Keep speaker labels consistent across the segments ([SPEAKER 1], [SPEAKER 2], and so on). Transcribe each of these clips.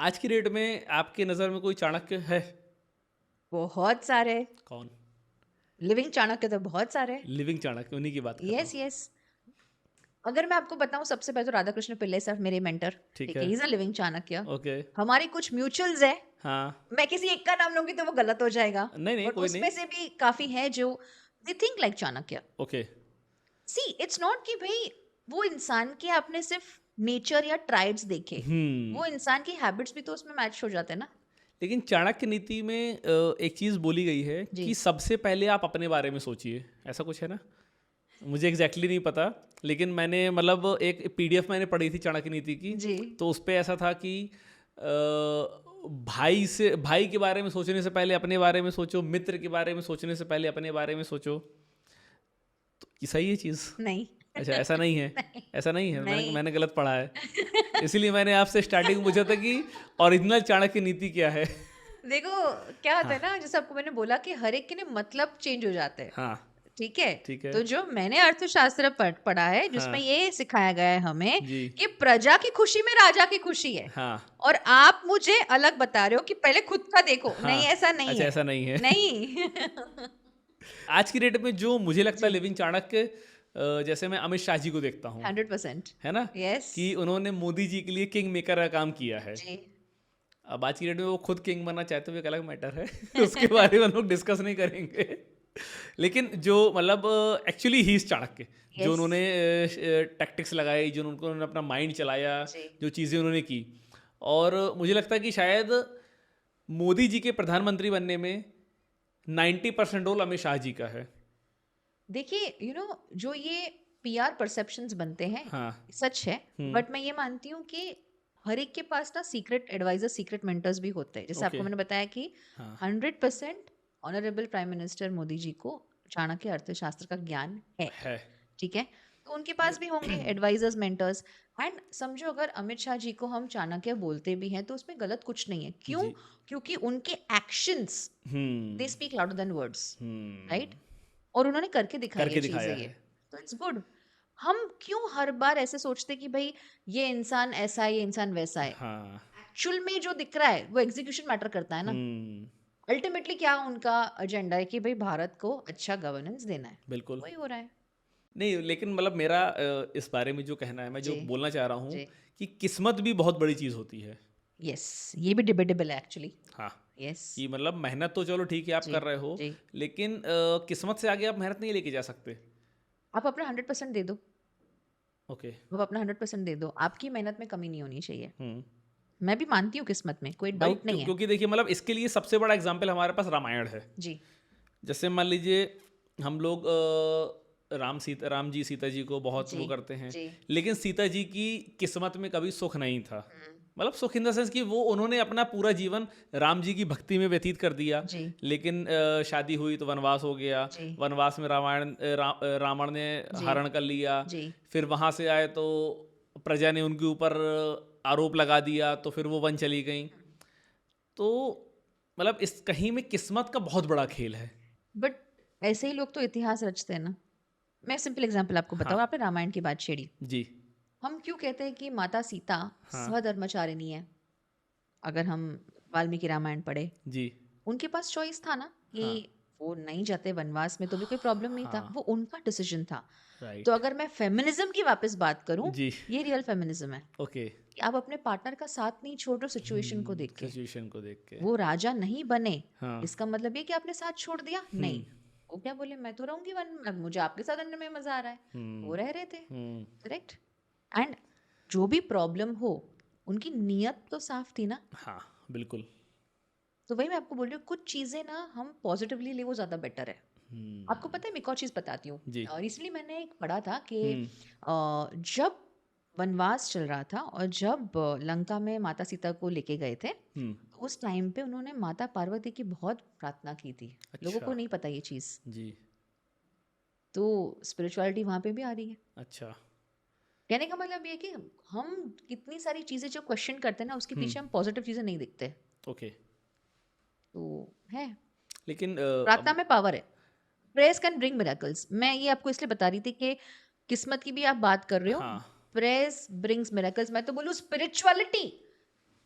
[SPEAKER 1] आज की डेट में आपके नज़र में कोई चाणक्य है?
[SPEAKER 2] बहुत सारे।
[SPEAKER 1] कौन?
[SPEAKER 2] लिविंग चाणक्य तो बहुत सारे।
[SPEAKER 1] लिविंग चाणक्य, उन्हीं की बात कर रहा
[SPEAKER 2] यस
[SPEAKER 1] हूँ।
[SPEAKER 2] यस। अगर मैं आपको बताऊं, सबसे पहले तो राधा कृष्ण पिल्ले सर मेरे मेंटर,
[SPEAKER 1] ठीक
[SPEAKER 2] ठीक
[SPEAKER 1] है।
[SPEAKER 2] है, is a living Chanakya.
[SPEAKER 1] Okay.
[SPEAKER 2] हमारी कुछ म्यूचुअल्स है।
[SPEAKER 1] हाँ।
[SPEAKER 2] मैं किसी एक का नाम लूंगी तो वो गलत हो जाएगा,
[SPEAKER 1] नहीं, नहीं,
[SPEAKER 2] बट
[SPEAKER 1] कोई नहीं।
[SPEAKER 2] उसमें से भी काफी है जो they think like Chanakya.
[SPEAKER 1] Okay.
[SPEAKER 2] See it's not कि भाई वो इंसान के आपने सिर्फ नेचर या ट्राइब्स देखे,
[SPEAKER 1] हुँ।
[SPEAKER 2] वो इंसान की हैबिट्स भी तो उसमें मैच हो जाते हैं ना।
[SPEAKER 1] लेकिन चाणक्य नीति में एक चीज़ बोली गई है
[SPEAKER 2] जी
[SPEAKER 1] कि सबसे पहले आप अपने बारे में सोचिए, ऐसा कुछ है ना? मुझे एग्ज़ैक्टली नहीं पता, लेकिन मैंने मतलब एक पीडीएफ मैंने पढ़ी थी चाणक्य नीति की,
[SPEAKER 2] जी।
[SPEAKER 1] तो उस पे ऐसा था कि भाई के बारे में सोचने से पहले अपने बारे में सोचो, मित्र के बारे में सोचने से पहले अपने बारे में सोचो। तो ये सही है चीज़?
[SPEAKER 2] नहीं
[SPEAKER 1] अच्छा, ऐसा नहीं है?
[SPEAKER 2] नहीं
[SPEAKER 1] ऐसा नहीं है? मैंने
[SPEAKER 2] नहीं।
[SPEAKER 1] मैंने गलत पढ़ा है। इसीलिए मैंने आपसे स्टार्टिंग में पूछा था कि ओरिजिनल चाणक्य नीति क्या है?
[SPEAKER 2] देखो, क्या होता
[SPEAKER 1] हाँ,
[SPEAKER 2] है ना, जैसे आपको मैंने बोला कि हर एक के ना मतलब चेंज हो जाते हैं।
[SPEAKER 1] हाँ,
[SPEAKER 2] ठीक है।
[SPEAKER 1] ठीक है।
[SPEAKER 2] तो जो मैंने अर्थशास्त्र पढ़ा है, जिसमें
[SPEAKER 1] हाँ,
[SPEAKER 2] ये सिखाया गया है हमें
[SPEAKER 1] जी,
[SPEAKER 2] कि प्रजा की खुशी में राजा की खुशी है।
[SPEAKER 1] हाँ,
[SPEAKER 2] और आप मुझे अलग बता रहे हो कि पहले खुद का देखो। नहीं,
[SPEAKER 1] हाँ।
[SPEAKER 2] ऐसा नहीं
[SPEAKER 1] अच्छा,
[SPEAKER 2] है।
[SPEAKER 1] ऐसा नहीं है।
[SPEAKER 2] नहीं
[SPEAKER 1] आज की डेट में जो मुझे लगता है
[SPEAKER 2] जी।
[SPEAKER 1] लिविंग चाणक्य, जैसे मैं अमित शाह जी को देखता हूँ,
[SPEAKER 2] 100%।
[SPEAKER 1] है ना?
[SPEAKER 2] यस।
[SPEAKER 1] कि उन्होंने मोदी जी के लिए किंग मेकर का काम किया है।
[SPEAKER 2] जी
[SPEAKER 1] अब आज की डेट में वो खुद किंग बनना चाहते हुए एक अलग मैटर है। उसके बारे में हम लोग डिस्कस नहीं करेंगे। लेकिन जो मतलब एक्चुअली ही इज चाणक्य, जो
[SPEAKER 2] यस
[SPEAKER 1] उन्होंने टैक्टिक्स लगाई, जो उन्होंने अपना माइंड चलाया,
[SPEAKER 2] जी।
[SPEAKER 1] जो चीज़ें उन्होंने की, और मुझे लगता है कि शायद मोदी जी के प्रधानमंत्री बनने में 90% रोल अमित शाह जी का है।
[SPEAKER 2] देखिए, जो ये पीआर परसेप्शंस बनते हैं,
[SPEAKER 1] हाँ।
[SPEAKER 2] सच है।
[SPEAKER 1] हम्म।
[SPEAKER 2] बट मैं ये मानती हूँ कि हर एक के पास ना सीक्रेट एडवाइजर, सीक्रेट मेंटर्स भी होते हैं। जैसे
[SPEAKER 1] ओके।
[SPEAKER 2] आपको मैंने बताया कि
[SPEAKER 1] हाँ।
[SPEAKER 2] 100% honourable prime minister Modi ji को चाणक्य अर्थशास्त्र का ज्ञान है।
[SPEAKER 1] है।
[SPEAKER 2] ठीक है। तो उनके पास भी होंगे एडवाइजर्स, मेंटर्स। एंड समझो, अगर अमित शाह जी को हम चाणक्य बोलते भी हैं तो उसमें गलत कुछ नहीं है। क्यों?
[SPEAKER 1] जी।
[SPEAKER 2] क्योंकि उनके actions
[SPEAKER 1] hmm.
[SPEAKER 2] They speak louder than words.
[SPEAKER 1] Hmm.
[SPEAKER 2] Right. और उन्होंने करके दिखाई है
[SPEAKER 1] करके
[SPEAKER 2] चीजें
[SPEAKER 1] दिखाया
[SPEAKER 2] ये।
[SPEAKER 1] है।
[SPEAKER 2] तो इट्स गुड। हम क्यों हर बार ऐसे सोचते कि भाई ये इंसान ऐसा है, ये इंसान वैसा है।
[SPEAKER 1] हाँ।
[SPEAKER 2] एक्चुअल में जो दिख रहा है वो एग्जीक्यूशन मैटर करता है ना।
[SPEAKER 1] हम्म।
[SPEAKER 2] अल्टीमेटली क्या उनका एजेंडा है कि भाई भारत को अच्छा गवर्नेंस देना है।
[SPEAKER 1] बिल्कुल।
[SPEAKER 2] वही हो रहा है।
[SPEAKER 1] नहीं, लेकिन मतलब मेरा इस बारे में जो कहना है, मैं जो
[SPEAKER 2] जी
[SPEAKER 1] बोलना चाह रहा हूँ
[SPEAKER 2] जी।
[SPEAKER 1] कि किस्मत भी बहुत बड़ी चीज़ होती है।
[SPEAKER 2] यस, ये भी डिबेटेबल है एक्चुअली।
[SPEAKER 1] हाँ।
[SPEAKER 2] यस।
[SPEAKER 1] कि मतलब मेहनत तो चलो ठीक है आप
[SPEAKER 2] जी
[SPEAKER 1] कर रहे हो,
[SPEAKER 2] जी।
[SPEAKER 1] लेकिन किस्मत से आगे आप मेहनत नहीं लेके जा सकते।
[SPEAKER 2] आप अपना 100% दे दो।
[SPEAKER 1] ओके।
[SPEAKER 2] आप अपना 100% दे दो, आपकी मेहनत में कमी नहीं होनी चाहिए।
[SPEAKER 1] हम्म।
[SPEAKER 2] मैं भी मानती हूँ किस्मत में कोई
[SPEAKER 1] भाई
[SPEAKER 2] डाउट नहीं है।
[SPEAKER 1] क्योंकि देखिए मतलब इसके लिए सबसे बड़ा एग्जाम्पल हमारे पास रामायण है।
[SPEAKER 2] जी
[SPEAKER 1] जैसे मान लीजिए हम लोग राम जी सीता जी को बहुत
[SPEAKER 2] जी
[SPEAKER 1] वो करते हैं,
[SPEAKER 2] जी।
[SPEAKER 1] लेकिन सीता जी की किस्मत में कभी सुख नहीं था।
[SPEAKER 2] हम्म,
[SPEAKER 1] मतलब सुख इन द सेंस कि वो उन्होंने अपना पूरा जीवन राम जी की भक्ति में व्यतीत कर दिया,
[SPEAKER 2] जी
[SPEAKER 1] लेकिन शादी हुई तो वनवास हो गया।
[SPEAKER 2] जी
[SPEAKER 1] वनवास में रावण ने
[SPEAKER 2] जी
[SPEAKER 1] हरण कर लिया।
[SPEAKER 2] जी
[SPEAKER 1] फिर वहाँ से आए तो प्रजा ने उनके ऊपर आरोप लगा दिया, तो फिर वो वन चली गई। तो मतलब इस कहीं में किस्मत का बहुत बड़ा खेल है।
[SPEAKER 2] बट ऐसे ही लोग तो इतिहास रचते हैं ना। मैं सिंपल एग्जांपल आपको
[SPEAKER 1] हाँ।
[SPEAKER 2] बताऊँ, आपने रामायण की बात छेड़ी।
[SPEAKER 1] जी।
[SPEAKER 2] हम क्यों कहते हैं कि माता सीता
[SPEAKER 1] हाँ।
[SPEAKER 2] स्वधर्मचारिणी है? अगर हम वाल्मीकि रामायण पढ़े,
[SPEAKER 1] जी।
[SPEAKER 2] उनके पास चॉइस था ना कि
[SPEAKER 1] हाँ।
[SPEAKER 2] वो नहीं जाते वनवास में तो भी कोई प्रॉब्लम नहीं था,
[SPEAKER 1] हाँ।
[SPEAKER 2] वो उनका डिसीजन था। तो
[SPEAKER 1] राइट।
[SPEAKER 2] अगर मैं फेमिनिज्म की वापस बात करूं,
[SPEAKER 1] जी।
[SPEAKER 2] ये रियल फेमिनिज्म है
[SPEAKER 1] ओके।
[SPEAKER 2] कि आप अपने पार्टनर का साथ नहीं छोड़ रहे सिचुएशन को देख के।
[SPEAKER 1] सिचुएशन को देख के।
[SPEAKER 2] वो राजा नहीं बने,
[SPEAKER 1] हाँ।
[SPEAKER 2] इसका मतलब ये कि आपने साथ छोड़ दिया नहीं। वो क्या बोले, मैं तो रहूंगी वन, अब मुझे आपके साथ रहने में मजा आ रहा है।
[SPEAKER 1] हम्म।
[SPEAKER 2] वो रह रहे थे।
[SPEAKER 1] हम्म।
[SPEAKER 2] करेक्ट। एंड जो भी प्रॉब्लम हो, उनकी नीयत तो साफ थी ना।
[SPEAKER 1] हाँ। बिल्कुल।
[SPEAKER 2] तो वही मैं आपको बोल रही हूँ, कुछ चीजें ना हम पॉजिटिवली ले, वो ज्यादा बेटर है। आपको पता है, मैं एक और चीज बताती हूँ।
[SPEAKER 1] जी।
[SPEAKER 2] रिसेंटली मैंने एक पढ़ा था कि
[SPEAKER 1] हम्म।
[SPEAKER 2] जब वनवास चल रहा था और जब लंका में माता सीता को लेके गए थे,
[SPEAKER 1] हम्म।
[SPEAKER 2] तो उस टाइम पे उन्होंने माता पार्वती की बहुत प्रार्थना की थी। लोगों
[SPEAKER 1] अच्छा।
[SPEAKER 2] को नहीं पता ये चीज।
[SPEAKER 1] जी।
[SPEAKER 2] तो स्पिरिचुअलिटी वहां पे भी आ रही है।
[SPEAKER 1] अच्छा।
[SPEAKER 2] कहने का मतलब ये है कि हम कितनी सारी चीजें जो क्वेश्चन करते हैं ना, उसके
[SPEAKER 1] हम्म।
[SPEAKER 2] पीछे हम पॉजिटिव चीजें नहीं दिखते।
[SPEAKER 1] ओके।
[SPEAKER 2] तो है,
[SPEAKER 1] लेकिन
[SPEAKER 2] प्रार्थना
[SPEAKER 1] अब
[SPEAKER 2] में पावर है। Prayers can bring miracles. मैं ये आपको इसलिए बता रही थी कि किस्मत की भी आप बात कर रहे हो।
[SPEAKER 1] हाँ।
[SPEAKER 2] Prayers brings miracles. मैं तो बोलूँ स्पिरिचुअलिटी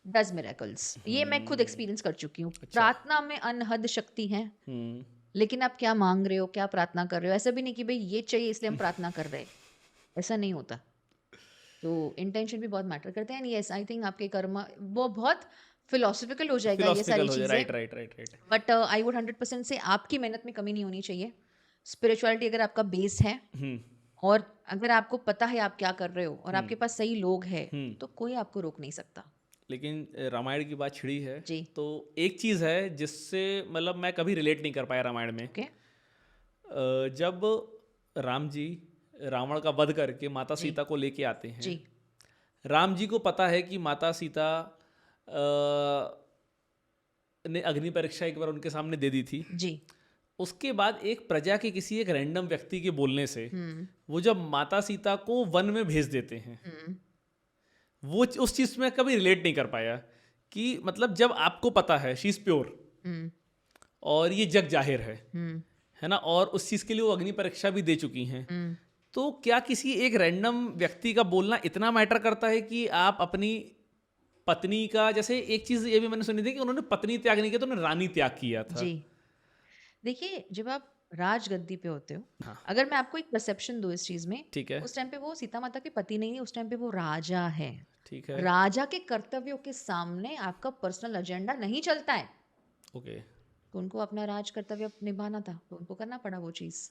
[SPEAKER 2] डज मिरेकल्स। ये मैं खुद एक्सपीरियंस कर चुकी हूँ। प्रार्थना में अनहद शक्ति है, लेकिन आप क्या मांग रहे हो, क्या प्रार्थना कर रहे हो, ऐसा भी नहीं कि भाई ये चाहिए इसलिए हम प्रार्थना कर रहे हैं, ऐसा नहीं होता। तो इंटेंशन भी बहुत मैटर करते हैं। एंड यस, आई थिंक आपके कर्म वो बहुत फिलोसफिकल हो जाएगा ये सारी
[SPEAKER 1] फिलोसफिकल हो जाए,
[SPEAKER 2] चीजें,
[SPEAKER 1] right right right right.
[SPEAKER 2] But I would 100% से आपकी मेहनत में कमी नहीं होनी चाहिए। स्पिरिचुअलिटी अगर आपका बेस है और अगर आपको पता है आप क्या कर रहे हो और आपके पास सही लोग हैं, तो कोई आपको रोक नहीं सकता।
[SPEAKER 1] लेकिन रामायण की बात छिड़ी है
[SPEAKER 2] जी।
[SPEAKER 1] तो एक चीज़ है जिससे मतलब मैं कभी रिलेट नहीं कर पाया रामायण में।
[SPEAKER 2] ओके।
[SPEAKER 1] जब राम जी रावण का वध करके माता
[SPEAKER 2] जी।
[SPEAKER 1] सीता को लेके आते हैं,
[SPEAKER 2] जी।
[SPEAKER 1] राम जी को पता है कि माता सीता ने अग्नि परीक्षा एक बार उनके सामने दे दी थी।
[SPEAKER 2] जी।
[SPEAKER 1] उसके बाद एक प्रजा के किसी एक रैंडम व्यक्ति के बोलने से
[SPEAKER 2] हम्म।
[SPEAKER 1] वो जब माता सीता को वन में भेज देते हैं, वो उस चीज़ में कभी रिलेट नहीं कर पाया कि मतलब जब आपको पता है शी इज़ प्योर और ये जग जाहिर है ना, और उस चीज़ के लिए वो अग्नि परीक्षा भी दे चुकी हैं, तो क्या किसी एक रैंडम व्यक्ति का बोलना इतना मैटर करता है कि आप अपनी पत्नी का, जैसे एक चीज़ ये भी मैंने सुनी थी कि उन्होंने पत्नी त्याग नहीं किया तो उन्होंने रानी त्याग किया था।
[SPEAKER 2] जी। देखिए, जब आप राजगद्दी पे होते हो,
[SPEAKER 1] हाँ।
[SPEAKER 2] अगर मैं आपको एक परसेप्शन दूं इस चीज में,
[SPEAKER 1] ठीक है,
[SPEAKER 2] उस टाइम पे वो सीता माता के पति नहीं है, उस टाइम पे वो राजा है।
[SPEAKER 1] ठीक है,
[SPEAKER 2] राजा के कर्तव्यों के सामने आपका पर्सनल एजेंडा नहीं चलता है,
[SPEAKER 1] ओके।
[SPEAKER 2] तो उनको अपना राज कर्तव्य निभाना था, तो उनको करना पड़ा वो चीज।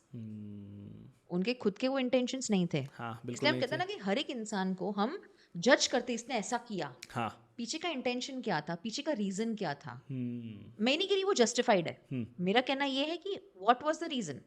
[SPEAKER 2] उनके खुद के वो इंटेंशंस नहीं थे।
[SPEAKER 1] हाँ बिल्कुल
[SPEAKER 2] इसलिए हम
[SPEAKER 1] नहीं
[SPEAKER 2] कहते
[SPEAKER 1] थे।
[SPEAKER 2] हैं ना कि हर एक इंसान को हम जज करते, इसने ऐसा किया,
[SPEAKER 1] हाँ।
[SPEAKER 2] पीछे का इंटेंशन क्या था, पीछे का रीजन क्या था।
[SPEAKER 1] हम्म।
[SPEAKER 2] मैं नहीं कह रही वो जस्टिफाइड है, मेरा कहना ये है कि व्हाट वाज द रीजन।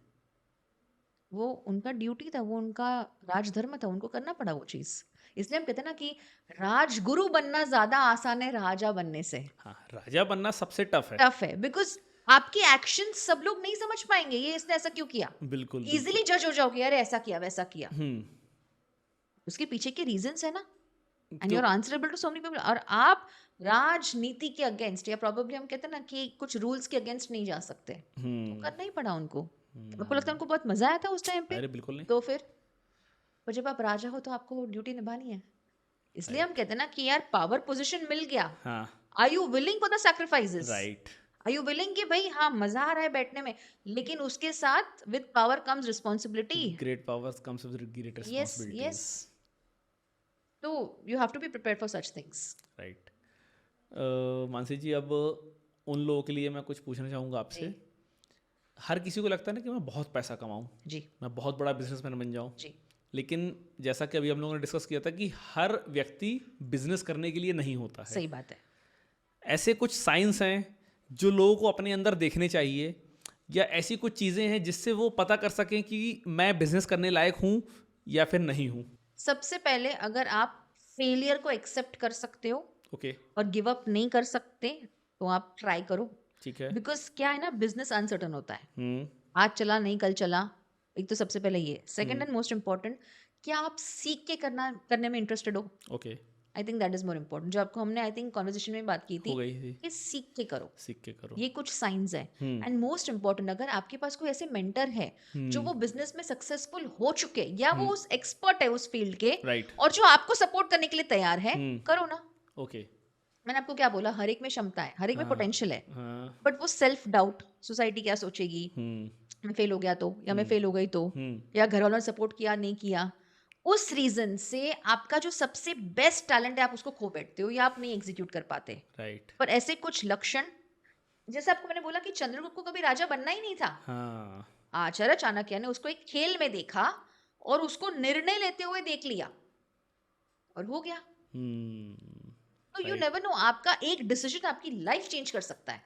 [SPEAKER 2] वो उनका ड्यूटी था, वो उनका राजधर्म था, उनको करना पड़ा वो चीज। इसलिए हम कहते हैं ना कि राजगुरु बनना ज्यादा आसान है राजा बनने से।
[SPEAKER 1] हाँ, राजा बनना सबसे टफ है।
[SPEAKER 2] टफ है बिकॉज आपके एक्शन सब लोग नहीं समझ पाएंगे, ये इसने ऐसा क्यों किया।
[SPEAKER 1] बिल्कुल
[SPEAKER 2] इजीली जज हो जाओगे, अरे ऐसा किया वैसा किया।
[SPEAKER 1] हम्म।
[SPEAKER 2] उसके पीछे के रीजंस है ना, एंड
[SPEAKER 1] तो
[SPEAKER 2] you are answerable to so many people. और आप राजनीति के अगेंस्ट, या प्रोबेबली हम कहते हैं ना कि कुछ रूल्स के अगेंस्ट नहीं जा सकते, तो करना ही पड़ा उनको। आपको लगता है उनको बहुत मजा आया था उस टाइम पे?
[SPEAKER 1] अरे बिल्कुल नहीं।
[SPEAKER 2] तो फिर पर जब आप राजा हो तो आपको ड्यूटी निभानी है। इसलिए हम कहते हैं ना कि यार पावर पोजीशन मिल गया,
[SPEAKER 1] हाँ
[SPEAKER 2] are you willing for the sacrifices?
[SPEAKER 1] Right.
[SPEAKER 2] Are you willing कि भाई हाँ मजा आ रहा है बैठने में, लेकिन उसके साथ with power comes responsibility.
[SPEAKER 1] Great powers comes with great
[SPEAKER 2] yes
[SPEAKER 1] responsibilities.
[SPEAKER 2] Yes, तो you have to be prepared for such things.
[SPEAKER 1] Right. Mansi ji, अब उन लोगों के लिए मैं कुछ पूछना चाहूँगा आपसे। हर किसी को लगता है ना कि मैं बहुत पैसा कमाऊँ,
[SPEAKER 2] जी
[SPEAKER 1] मैं बहुत बड़ा बिजनेसमैन बन जाऊँ,
[SPEAKER 2] जी
[SPEAKER 1] लेकिन जैसा कि अभी हम लोगों ने डिस्कस किया था कि हर व्यक्ति बिजनेस करने के लिए नहीं होता है।
[SPEAKER 2] सही बात है।
[SPEAKER 1] ऐसे कुछ साइंस हैं जो लोगों को अपने अंदर देखने चाहिए, या ऐसी कुछ चीज़ें हैं जिससे वो पता कर सकें कि मैं बिजनेस करने लायक हूँ या फिर नहीं हूँ?
[SPEAKER 2] सबसे पहले अगर आप फेलियर को एक्सेप्ट कर सकते हो
[SPEAKER 1] ओके।
[SPEAKER 2] और गिव अप नहीं कर सकते, तो आप ट्राई करो।
[SPEAKER 1] ठीक है।
[SPEAKER 2] बिकॉज क्या है ना, बिजनेस अनसर्टन होता है,
[SPEAKER 1] हम्म।
[SPEAKER 2] आज चला नहीं कल चला। एक तो सबसे पहले ये, सेकंड एंड मोस्ट इम्पोर्टेंट, क्या आप सीख के करने में इंटरेस्टेड हो?
[SPEAKER 1] Okay.
[SPEAKER 2] I think that is more important, जो आपको हमने आई थिंक कॉन्वर्सेशन में बात की थी
[SPEAKER 1] हो गई थी।
[SPEAKER 2] कि सीख के करो,
[SPEAKER 1] सीख के करो।
[SPEAKER 2] ये कुछ साइंस है। एंड मोस्ट इम्पोर्टेंट, अगर आपके पास कोई ऐसे मेंटर है जो वो बिजनेस में सक्सेसफुल हो चुके, या वो उस एक्सपर्ट है उस फील्ड के,
[SPEAKER 1] राइट।
[SPEAKER 2] और जो आपको सपोर्ट करने के लिए तैयार है, करो ना।
[SPEAKER 1] ओके।
[SPEAKER 2] मैंने आपको क्या बोला, हर एक में क्षमता है, हर एक में पोटेंशियल है,
[SPEAKER 1] हाँ।
[SPEAKER 2] बट वो सेल्फ डाउट, सोसाइटी क्या सोचेगी, मैं फेल हो गया तो, या मैं फेल हो गई तो, या घर वालों ने सपोर्ट किया नहीं किया, उस रीजन से आपका जो सबसे बेस्ट टैलेंट है आप उसको खो बैठते हो, या आप नहीं एग्जीक्यूट कर पाते।
[SPEAKER 1] राइट।
[SPEAKER 2] पर ऐसे कुछ लक्षण, जैसे आपको मैंने बोला कि चंद्रगुप्त को कभी राजा बनना ही नहीं था,
[SPEAKER 1] हाँ।
[SPEAKER 2] आचार्य चाणक्य ने उसको एक खेल में देखा और उसको निर्णय लेते हुए देख लिया और हो गया। तो यू नेवर नो, आपका एक डिसीजन आपकी लाइफ चेंज कर सकता है।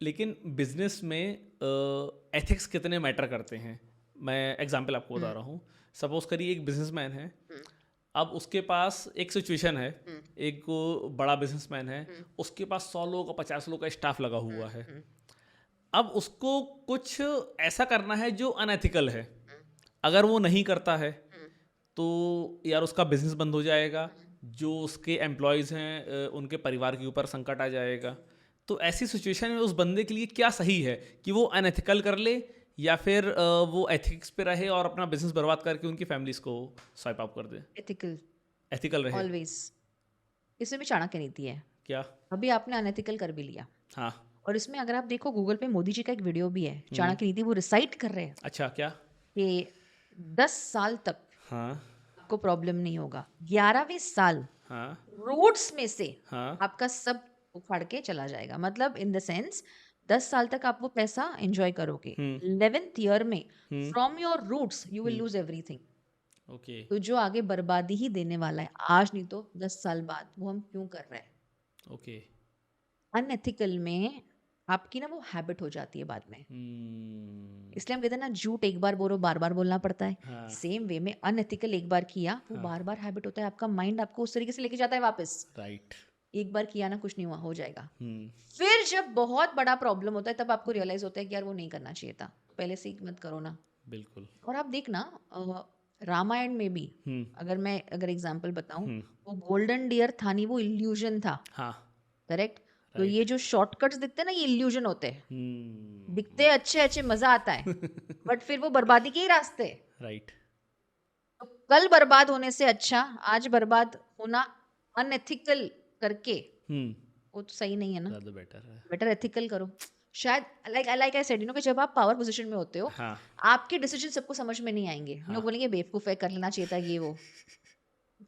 [SPEAKER 1] लेकिन बिजनेस में एथिक्स कितने मैटर करते हैं? मैं एग्जांपल आपको बता रहा हूँ। सपोज करिए एक बिजनेसमैन है, अब उसके पास एक सिचुएशन है, एक को बड़ा बिजनेसमैन है, उसके पास 100 लोगों का 50 लोगों का स्टाफ लगा हुआ है। अब उसको कुछ ऐसा करना है जो अनएथिकल है, अगर वो नहीं करता है तो यार उसका बिजनेस बंद हो जाएगा, जो उसके एम्प्लॉयज़ हैं उनके परिवार के ऊपर संकट आ जाएगा। तो ऐसी सिचुएशन में उस बंदे के लिए क्या सही है कि वो अनएथिकल कर ले, या फिर वो एथिक्स पे रहे और अपना बिजनेस बर्बाद करके उनकी फैमिलीज को स्वाइप आउट कर दे?
[SPEAKER 2] एथिकल,
[SPEAKER 1] एथिकल रहे
[SPEAKER 2] ऑलवेज। इसमें भी चाणक्य नीति है।
[SPEAKER 1] क्या?
[SPEAKER 2] अभी आपने अनएथिकल कर भी लिया,
[SPEAKER 1] हाँ।
[SPEAKER 2] और इसमें अगर आप देखो गूगल पे मोदी जी का एक वीडियो भी है, चाणक्य नीति वो रिसाइट कर रहे हैं
[SPEAKER 1] अच्छा, क्या?
[SPEAKER 2] कि 10 साल तक
[SPEAKER 1] हाँ।
[SPEAKER 2] आपको प्रॉब्लम नहीं होगा, 11वें साल
[SPEAKER 1] हाँ।
[SPEAKER 2] रोड्स में से
[SPEAKER 1] हाँ।
[SPEAKER 2] आपका सब उखाड़ के चला जाएगा। मतलब इन द सेंस 10 साल तक आप वो पैसा एंजॉय करोगे, 11th ईयर में from your roots you will lose everything.
[SPEAKER 1] Okay.
[SPEAKER 2] तो जो आगे बर्बादी ही देने वाला है, आज नहीं तो 10 साल बाद, वो हम क्यों कर रहे हैं?
[SPEAKER 1] ओके।
[SPEAKER 2] अनएथिकल में आपकी ना वो हैबिट हो जाती है बाद में। इसलिए हम कहते हैं ना, झूठ एक बार बोलो बार बार बोलना पड़ता है।
[SPEAKER 1] हाँ।
[SPEAKER 2] सेम वे में अनएथिकल एक बार किया, वो बार बार हैबिट होता है, आपका माइंड आपको उस तरीके से लेके जाता है वापस।
[SPEAKER 1] राइट।
[SPEAKER 2] एक बार किया ना, कुछ नहीं हुआ, हो जाएगा।
[SPEAKER 1] हम्म।
[SPEAKER 2] फिर जब बहुत बड़ा प्रॉब्लम होता है, तब आपको रियलाइज होता है कि यार वो नहीं करना चाहिए था, पहले से ही मत करो ना।
[SPEAKER 1] बिल्कुल।
[SPEAKER 2] और आप देखना, रामायण में भी अगर एग्जांपल बताऊं, वो गोल्डन डियर था नहीं, वो इल्यूजन था।
[SPEAKER 1] हाँ।
[SPEAKER 2] करेक्ट। तो ये जो शॉर्टकट्स दिखते हैं ना, ये इल्यूजन होते हैं। दिखते अच्छे अच्छे, मजा आता है, बट फिर वो बर्बादी के ही रास्ते।
[SPEAKER 1] राइट।
[SPEAKER 2] तो कल बर्बाद होने से अच्छा आज बर्बाद होना अनएथिकल करके वो तो सही नहीं है ना।
[SPEAKER 1] ज़्यादा बेटर है।
[SPEAKER 2] बेटर एथिकल करो। शायद like I said, you know, कि जब आप पावर पोजीशन में होते हो,
[SPEAKER 1] हाँ।
[SPEAKER 2] आपके डिसीजन सबको समझ में नहीं आएंगे। लोग बोलेंगे बेवकूफ है, कर लेना चाहिए था ये वो,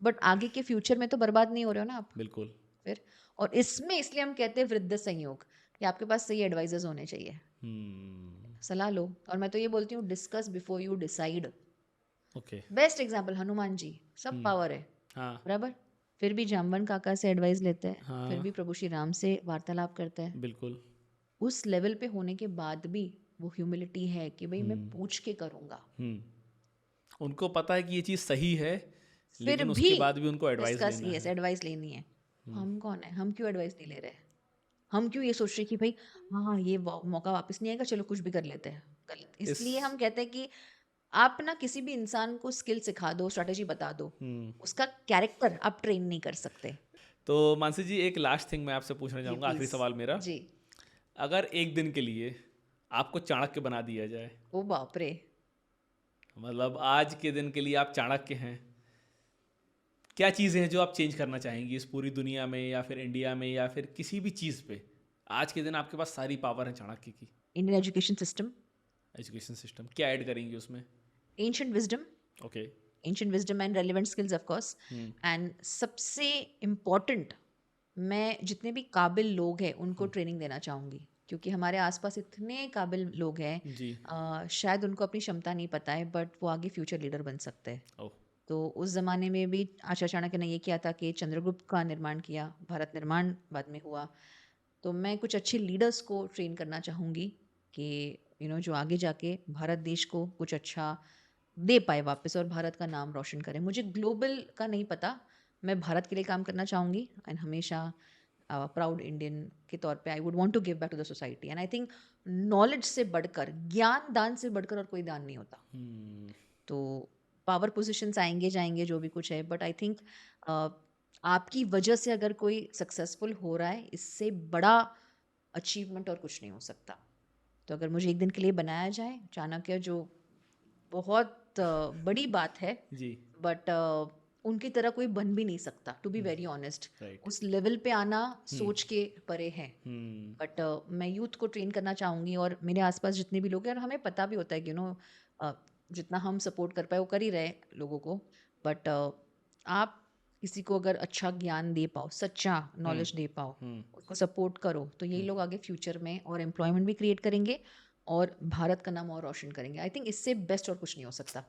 [SPEAKER 2] बट आगे के फ्यूचर में तो बर्बाद नहीं हो रहे हो ना आप
[SPEAKER 1] बिल्कुल।
[SPEAKER 2] फिर। और इसमें इसलिए हम कहते हैं वृद्ध संयोग, कि आपके पास सही एडवाइजर्स होने चाहिए। सलाह लो, और मैं तो ये बोलती हूँ, discuss before you decide.
[SPEAKER 1] Okay.
[SPEAKER 2] Best example Hanuman ji, सब पावर है
[SPEAKER 1] हाँ।
[SPEAKER 2] बराबर, फिर भी जामवन काका से एडवाइस लेते हैं,
[SPEAKER 1] हाँ।
[SPEAKER 2] फिर भी प्रभु श्री राम से वार्तालाप करते हैं।
[SPEAKER 1] बिल्कुल।
[SPEAKER 2] उस लेवल पे होने के बाद भी वो ह्यूमिलिटी है कि भाई मैं पूछ के करूंगा।
[SPEAKER 1] उनको पता है कि ये चीज़ सही है,
[SPEAKER 2] फिर
[SPEAKER 1] लेकिन
[SPEAKER 2] भी
[SPEAKER 1] उसके बाद भी उनको एडवाइस
[SPEAKER 2] डिस्कस,
[SPEAKER 1] लेना
[SPEAKER 2] यस,
[SPEAKER 1] है।
[SPEAKER 2] एडवाइस लेनी है। हम कौन है, हम क्यों एडवाइस नहीं ले रहे? हम क्यों ये सोच रहे कि भाई हाँ ये मौका वापस नहीं आएगा, चलो कुछ भी कर लेते हैं। गलत। इसलिए हम कहते हैं कि आप ना किसी भी इंसान को स्किल सिखा दो, स्ट्रैटेजी बता दो, उसका कैरेक्टर आप ट्रेन नहीं कर सकते।
[SPEAKER 1] तो मानसी जी, एक लास्ट थिंग मैं आपसे पूछना चाहूँगा, आखिरी सवाल मेरा
[SPEAKER 2] जी।
[SPEAKER 1] अगर एक दिन के लिए आपको चाणक्य बना दिया जाए,
[SPEAKER 2] ओ बाप रे,
[SPEAKER 1] मतलब आज के दिन के लिए आप चाणक्य हैं, क्या चीज़ें हैं जो आप चेंज करना चाहेंगी इस पूरी दुनिया में, या फिर इंडिया में, या फिर किसी भी चीज़ पे? आज के दिन आपके पास सारी पावर है चाणक्य की।
[SPEAKER 2] Indian education system,
[SPEAKER 1] education system क्या ऐड करेंगी उसमें?
[SPEAKER 2] Ancient wisdom,
[SPEAKER 1] okay.
[SPEAKER 2] Ancient wisdom and relevant skills of course. And सबसे इम्पोर्टेंट, मैं जितने भी काबिल लोग हैं उनको ट्रेनिंग देना चाहूँगी, क्योंकि हमारे आसपास इतने काबिल लोग हैं,
[SPEAKER 1] जी।
[SPEAKER 2] शायद उनको अपनी क्षमता नहीं पता है, बट वो आगे फ्यूचर लीडर बन सकते हैं।
[SPEAKER 1] ओह।
[SPEAKER 2] तो उस ज़माने में भी आचार्य चाणक्य ने ये किया था कि चंद्रगुप्त का निर्माण किया, भारत निर्माण बाद में हुआ। तो मैं कुछ अच्छे लीडर्स को ट्रेन करना चाहूँगी कि जो आगे जाके भारत देश को कुछ अच्छा दे पाए वापस, और भारत का नाम रोशन करे। मुझे ग्लोबल का नहीं पता, मैं भारत के लिए काम करना चाहूँगी, एंड हमेशा प्राउड इंडियन के तौर पे I would want to give back to the society. And I think knowledge से बढ़कर, ज्ञान दान से बढ़कर और कोई दान नहीं होता। तो पावर पोजीशंस आएंगे जाएंगे जो भी कुछ है, बट आई थिंक आपकी वजह से अगर कोई सक्सेसफुल हो रहा है, इससे बड़ा अचीवमेंट और कुछ नहीं हो सकता। तो अगर मुझे एक दिन के लिए बनाया जाए चाणक्य, जो बहुत बड़ी बात है
[SPEAKER 1] जी।
[SPEAKER 2] बट उनकी तरह कोई बन भी नहीं सकता, टू बी वेरी ऑनेस्ट। उस लेवल पे आना सोच के परे है। बट मैं यूथ को ट्रेन करना चाहूँगी, और मेरे आसपास जितने भी लोग हैं, और हमें पता भी होता है कि जितना हम सपोर्ट कर पाए वो कर ही रहे लोगों को, बट आप किसी को अगर अच्छा ज्ञान दे पाओ, सच्चा नॉलेज दे पाओ, उसको सपोर्ट करो, तो यही लोग आगे फ्यूचर में और एम्प्लॉयमेंट भी क्रिएट करेंगे और भारत का नाम और रोशन करेंगे। आई थिंक इससे बेस्ट और कुछ नहीं हो सकता।